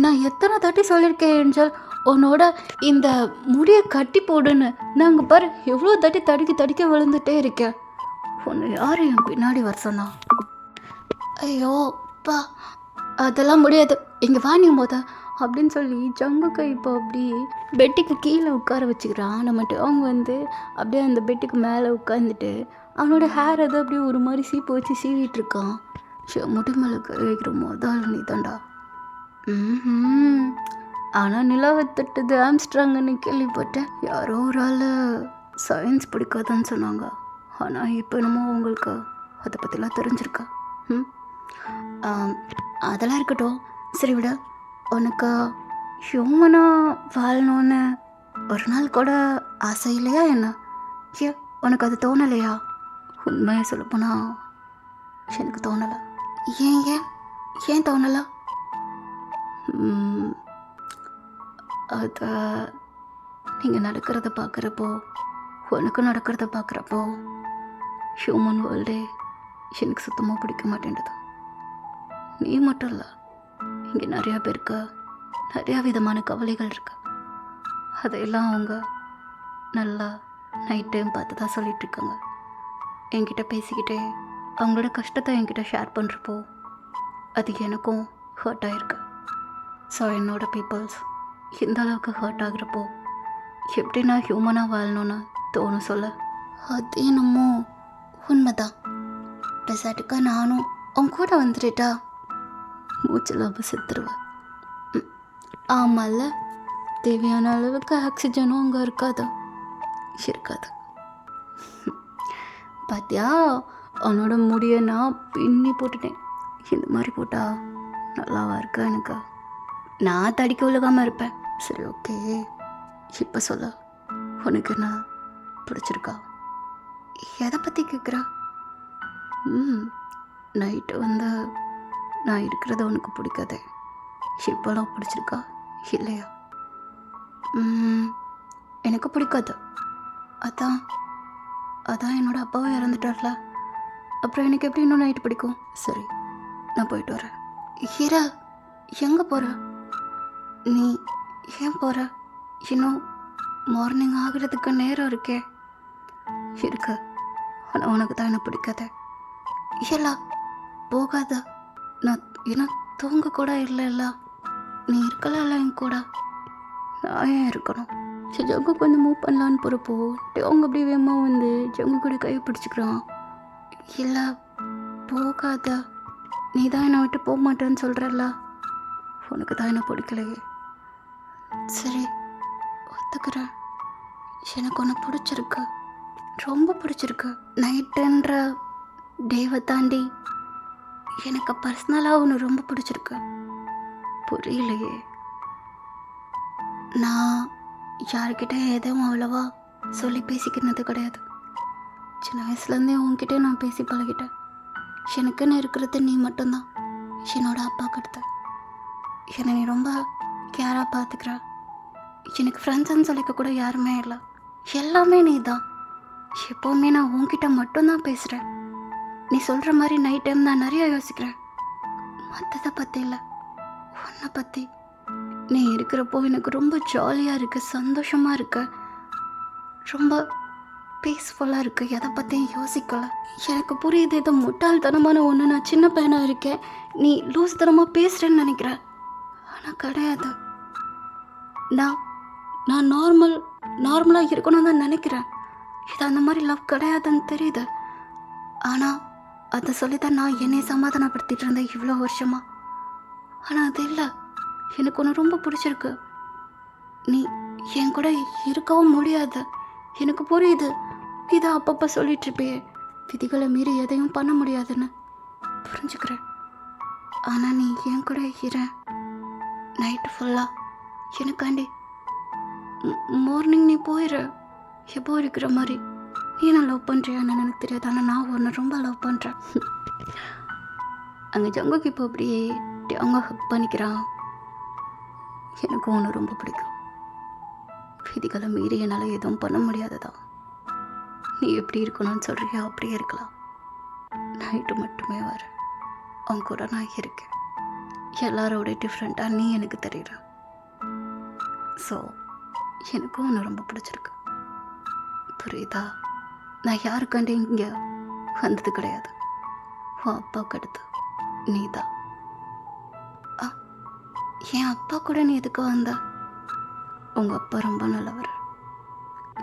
நான் எத்தனை தாட்டி சொல்லியிருக்கேன் ஏஞ்சல், உன்னோட இந்த முடியை கட்டி போடுன்னு. நாங்கள் பாரு எவ்வளோ தாட்டி தடிக்க விழுந்துட்டே இருக்கேன். ஒன்று யார் என் பின்னாடி வர சொன்னா? ஐயோ பா, அதெல்லாம் முடியாது, இங்கே வாணி போத அப்படின்னு சொல்லி ஜங்குக்கு இப்போ அப்படி பெட்டுக்கு கீழே உட்கார வச்சுக்கிறான். நம்மட்டு அவங்க வந்து அப்படியே அந்த பெட்டுக்கு மேலே உட்காந்துட்டு அவனோட ஹேர் அதை அப்படியே ஒரு மாதிரி சீப்பு வச்சு சீவிட்டு இருக்கான். முடி மேலே கை வைக்கிற முதல் நீ தாண்டா. ஆனால் நிலாவை தட்டுது ஆம்ஸ்ட்ராங்கன்னு கேள்விப்பட்டேன். யாரோ ஒரு ஆள் சயின்ஸ் பிடிக்காதுன்னு சொன்னாங்க. ஆனால் இப்போ என்னமோ உங்களுக்கு அதை பற்றிலாம் தெரிஞ்சிருக்கா? அதெல்லாம் இருக்கட்டும். சரி விட, உனக்கு ஹியூமனாக வாழணும்னு ஒரு நாள் கூட ஆசை இல்லையா என்ன? ஏன் உனக்கு அது தோணலையா? உண்மையை சொல்லப்போனால் எனக்கு தோணலை. ஏன் ஏன் ஏன் தோணலை? அதை நீங்கள் நடக்கிறத பார்க்குறப்போ, உனக்கு நடக்கிறத பார்க்குறப்போ ஹியூமன் வேர்ல்டே எனக்கு சுத்தமாக பிடிக்க மாட்டேன்டுது. நீ மட்டும் இல்லை, இங்கே நிறையா பேருக்கு நிறையா விதமான கவலைகள் இருக்கு. அதையெல்லாம் அவங்க நல்லா நைட் டைம் பார்த்து தான் சொல்லிகிட்ருக்காங்க. என்கிட்ட பேசிக்கிட்டே அவங்களோட கஷ்டத்தை என்கிட்ட ஷேர் பண்ணுறப்போ அது எனக்கும் ஹர்ட் ஆகிருக்கு. ஸோ என்னோடய பீப்புள்ஸ் இந்த அளவுக்கு ஹர்ட் ஆகுறப்போ எப்படி நான் ஹியூமனாக வாழணும்னு தோணும் சொல்ல. அது என்னமோ உண்மைதான். பெசாட்டுக்கா நானும் அவங்க கூட வந்துட்டா மூச்சில் செத்துருவேன். ஆமாம்ல, தேவையான அளவுக்கு ஆக்சிஜனும் அங்கே இருக்காது. பார்த்தியா, அவனோட முடியை நான் பின்னி போட்டுட்டேன். இந்த மாதிரி போட்டால் நல்லாவா இருக்கா எனக்கு? நான் தடிக்க விழுகாமல் இருப்பேன். சரி, ஓகே, இப்போ சொல்ல, உனக்கு என்ன பிடிச்சிருக்கா? எதை பற்றி கேட்குறா? நைட்டு வந்து நான் இருக்கிறத உனக்கு பிடிக்காதே, இப்போலாம் பிடிச்சிருக்கா இல்லையா? எனக்கு பிடிக்காது. அதான் என்னோட அப்பாவும் இறந்துட்டார்ல, அப்புறம் எனக்கு எப்படி இன்னும் நைட்டு பிடிக்கும்? சரி, நான் போயிட்டு வரேன். ஹீரா, எங்கே போகிற? நீ ஏன் போகிற? இன்னும் மார்னிங் ஆகிறதுக்கு நேரம் இருக்கே. இருக்கு, ஆனால் உனக்கு தான் என்ன பிடிக்காத. இல்லா, போகாத. நான் ஏன்னா தூங்க கூட இல்லைல்ல, நீ இருக்கல என் கூட, நான் ஏன் இருக்கணும்? சரி, ஜங்கு கொஞ்சம் மூவ் பண்ணலான்னு போகிறப்போ அவங்க அப்படி வேகமாக வந்து ஜங்கு கூட கையை பிடிச்சிக்கிறான். இல்லை, போகாத. நீ தான் என்னை விட்டு போக மாட்டேன்னு சொல்கிறல்ல, உனக்கு தான் என்ன பிடிக்கலையே. சரி, ஒத்துக்கிறேன், எனக்கு ஒன்று பிடிச்சிருக்கு, ரொம்ப பிடிச்சிருக்கு. நைட்டுன்ற டேவை தாண்டி எனக்கு பர்சனலாக ஒன்று ரொம்ப பிடிச்சிருக்கு. புரியலையே. நான் யார்கிட்ட எதுவும் அவ்வளவா சொல்லி பேசிக்கினது கிடையாது. சின்ன வயசுலேருந்தே உன்கிட்ட நான் பேசி பழகிட்டேன். எனக்குன்னு இருக்கிறது நீ மட்டும்தான். என்னோட அப்பாவுக்கு அடுத்து என்னை நீ ரொம்ப கேராக பார்த்துக்கிற. எனக்கு ஃப்ரெண்ட்ஸ்ன்னு சொல்லிக்க கூட யாருமே இல்லை, எல்லாமே நீ தான். எப்போவுமே நான் உன்கிட்ட மட்டும்தான் பேசுகிறேன். நீ சொல்கிற மாதிரி நைட் டைம் நான் நிறையா யோசிக்கிறேன். மற்றதை பற்றி இல்லை, உன்னை பற்றி. நீ இருக்கிறப்போ எனக்கு ரொம்ப ஜாலியாக இருக்கு, சந்தோஷமாக இருக்கு, ரொம்ப பீஸ்ஃபுல்லாக இருக்குது. எதை பற்றியும் யோசிக்கலை. எனக்கு புரியுது, ஏதோ முட்டாள்தனமான ஒன்று. நான் சின்ன பையனாக இருக்கேன், நீ லூஸ் தனமாக பேசுகிறேன்னு நினைக்கிறேன். ஆனால் கிடையாது. நான் நார்மலாக இருக்கணும்னு தான் நினைக்கிறேன். இது அந்த மாதிரி லவ் கிடையாதுன்னு தெரியுது. ஆனால் அதை சொல்லி தான் நான் என்னை சமாதானப்படுத்திட்டு இருந்தேன் இவ்வளோ வருஷமாக. ஆனால் அது இல்லை, எனக்கு ஒன்று ரொம்ப பிடிச்சிருக்கு. நீ என் கூட இருக்கவும் முடியாது, எனக்கு புரியுது. இதை அப்பப்போ சொல்லிட்டு இருப்பியே, விதிகளை மீறி எதையும் பண்ண முடியாதுன்னு புரிஞ்சுக்கிறேன். ஆனால் நீ என் கூட இரு, நைட்டு ஃபுல்லாக எனக்காண்டி. மார்னிங் நீ போயிடு, எப்போ இருக்கிற மாதிரி. நீ நான் லவ் பண்ணுறியான்னு எனக்கு தெரியாது, ஆனால் நான் ஒன்று ரொம்ப லவ் பண்ணுறேன். அங்கே ஜங்குக்கு இப்போ அப்படியே அவங்க ஹக் பண்ணிக்கிறான். எனக்கு ஒன்று ரொம்ப பிடிக்கும். விதிகளை மீறி என்னால் எதுவும் பண்ண முடியாததான். நீ எப்படி இருக்கணும்னு சொல்கிறியா அப்படியே இருக்கலாம். நைட்டு மட்டுமே வர அவங்க கூட நான் இருக்கேன். எல்லாரோட டிஃப்ரெண்ட்டாக நீ எனக்கு தெரியுற. ஸோ எனக்கும் ஒன்று ரொம்ப பிடிச்சிருக்கு, புரியுதா? நான் யாருக்காண்டி இங்கே வந்தது கிடையாது. உன் அப்பாவுக்கு அடுத்து நீ தான். என் அப்பா கூட நீ எதுக்கு வந்த? உங்கள் அப்பா ரொம்ப நல்லவர்.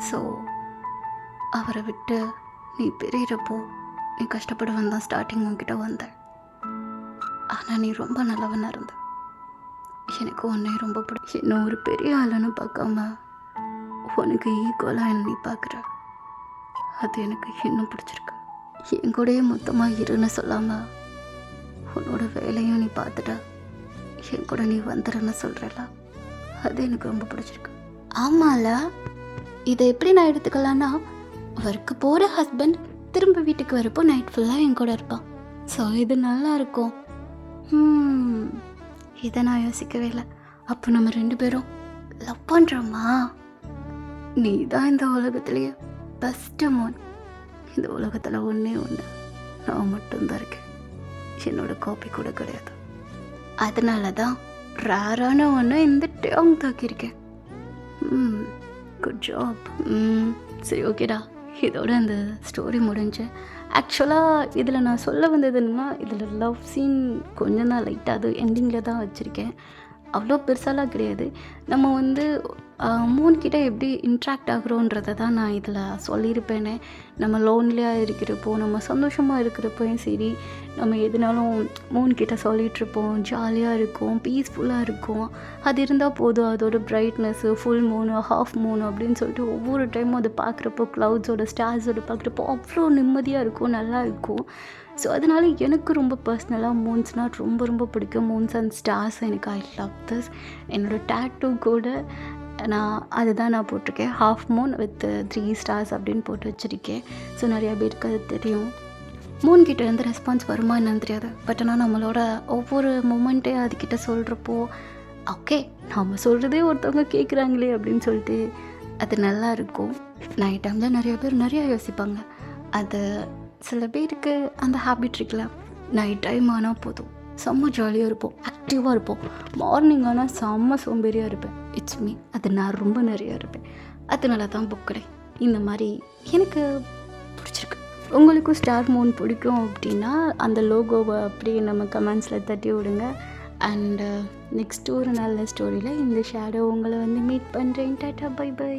ஸோ அவரை விட்டு நீ பிரிகிறப்போ நீ கஷ்டப்பட வந்தான். ஸ்டார்டிங் உன்கிட்ட வந்தேன், ஆனால் நீ ரொம்ப நல்லவனாக இருந்த. எனக்கு உன்னை ரொம்ப பிடிக்கும். என்ன ஒரு பெரிய ஆளுன்னு பார்க்காம உனக்கு ஈக்குவலாக என்ன நீ பார்க்குற, அது எனக்கு இன்னும் பிடிச்சிருக்கு. என் கூடயே மொத்தமாக இருன்னு சொல்லாமல் உன்னோட வேலையும் நீ பார்த்துட்ட, என் கூட நீ வந்துடுன்னு சொல்கிறல, அது எனக்கு ரொம்ப பிடிச்சிருக்கு. ஆமாம்ல, இதை எப்படி நான் எடுத்துக்கலான்னா, ஒர்க்கு போகிற ஹஸ்பண்ட் திரும்ப வீட்டுக்கு வரப்போ நைட் ஃபுல்லாக என் கூட இருப்பான். ஸோ இது நல்லா இருக்கும். இதை நான் யோசிக்கவே இல்லை. அப்போ நம்ம 2 பேரும் லவ் பண்ணுறோமா? நீ தான் இந்த உலகத்துலேயே பெஸ்ட்டு மோன். இந்த உலகத்தில் ஒன்றே ஒன்று நான் மட்டும்தான் இருக்கேன், என்னோட காப்பி கூட கிடையாது. அதனால தான் ரேரான ஒன்று இந்த டேங் தாக்கியிருக்கேன். ம். Good job. சரி ஓகேடா. இதோட அந்த ஸ்டோரி முடிஞ்சு. ஆக்சுவலாக இதில் நான் சொல்ல வந்தது என்னன்னா, இதில் லவ் சீன் கொஞ்சம் தான் லைட்டாக அது எண்டிங்கில் தான் வச்சுருக்கேன். அவ்வளோ பெருசாலாம் கிடையாது. நம்ம வந்து 3 கிட்ட எப்படி இன்ட்ராக்ட் ஆகுறோன்றத தான் நான் இதில் சொல்லியிருப்பேனே. நம்ம லோன்லியாக இருக்கிறப்போ, நம்ம சந்தோஷமாக இருக்கிறப்பயும் சரி, நம்ம எதுனாலும் 3 கிட்ட சொல்லிகிட்ருப்போம். ஜாலியாக இருக்கும், பீஸ்ஃபுல்லாக இருக்கும். அது இருந்தால் போதும். அதோட பிரைட்னஸ்ஸு, ஃபுல் மூனு, ஹாஃப் மூனு அப்படின்னு சொல்லிட்டு ஒவ்வொரு டைமும் அதை பார்க்குறப்போ, க்ளவுட்ஸோட, ஸ்டார்ஸோட பார்க்குறப்போ அவ்வளோ நிம்மதியாக இருக்கும், நல்லா இருக்கும். ஸோ அதனால எனக்கு ரொம்ப பர்சனலாக மூன்ஸ்னால் ரொம்ப ரொம்ப பிடிக்கும். மூன்ஸ் அண்ட் ஸ்டார்ஸ் எனக்கு ஐ லவ் திஸ். என்னோடய டேட்டூ கூட நான் போட்டிருக்கேன். ஹாஃப் மூன் வித் 3 ஸ்டார்ஸ் அப்படின்னு போட்டு வச்சுருக்கேன். ஸோ நிறையா பேருக்கு அது தெரியும். மூன் கிட்ட இருந்து ரெஸ்பான்ஸ் வருமா என்னன்னு தெரியாது. பட் ஆனால் நம்மளோட ஒவ்வொரு மூமெண்ட்டே அதுக்கிட்ட சொல்கிறப்போ, ஓகே நம்ம சொல்கிறதே ஒருத்தவங்க கேட்குறாங்களே அப்படின்னு சொல்லிட்டு அது நல்லா இருக்கும். நைட் டைமில் நிறைய பேர் நிறையா யோசிப்பாங்க. அது சில பேருக்கு அந்த ஹேபிட் இருக்குல்ல, நைட் டைம் ஆனால் போதும் செம்ம ஜாலியாக இருப்போம், ஆக்டிவாக இருப்போம். மார்னிங் ஆனால் செம்ம சோம்பேறியாக இருப்பேன். It's me. அது நான் ரொம்ப நிறையா இருப்பேன். அதனால தான் புக்கடை இந்த மாதிரி எனக்கு பிடிச்சிருக்கு. உங்களுக்கும் ஸ்டார் மூன் பிடிக்கும் அப்படின்னா அந்த லோகோவை அப்படியே நம்ம கமெண்ட்ஸில் தட்டி விடுங்க. அண்டு நெக்ஸ்ட்டு ஒரு நல்ல ஸ்டோரியில் இந்த ஷேடோ உங்களை வந்து மீட் பண்ணுறேன். டாட்டா, பை பை.